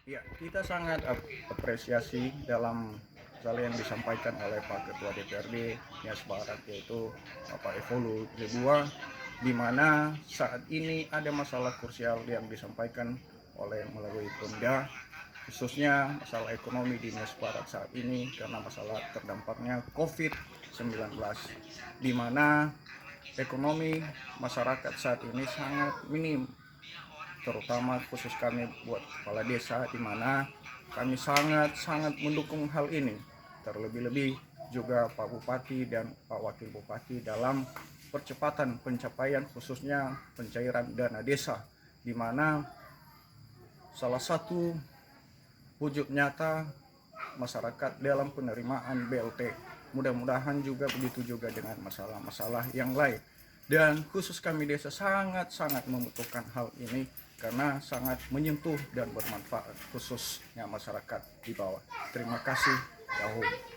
Ya, kita sangat apresiasi dalam hal yang disampaikan oleh Pak Ketua DPRD Nias Barat, yaitu Bapak Evolu Zebua, di mana saat ini ada masalah krusial yang disampaikan oleh melalui Pemda, khususnya masalah ekonomi di Nias Barat saat ini karena masalah terdampaknya COVID-19, di mana ekonomi masyarakat saat ini sangat minim, terutama khusus kami buat kepala desa, di mana kami sangat mendukung hal ini, terlebih-lebih juga Pak Bupati dan Pak Wakil Bupati dalam percepatan pencapaian khususnya pencairan dana desa, di mana salah satu wujud nyata masyarakat dalam penerimaan BLT. Mudah-mudahan juga begitu juga dengan masalah-masalah yang lain. Dan khusus kami desa sangat membutuhkan hal ini karena sangat menyentuh dan bermanfaat khususnya masyarakat di bawah. Terima kasih. Yahoo.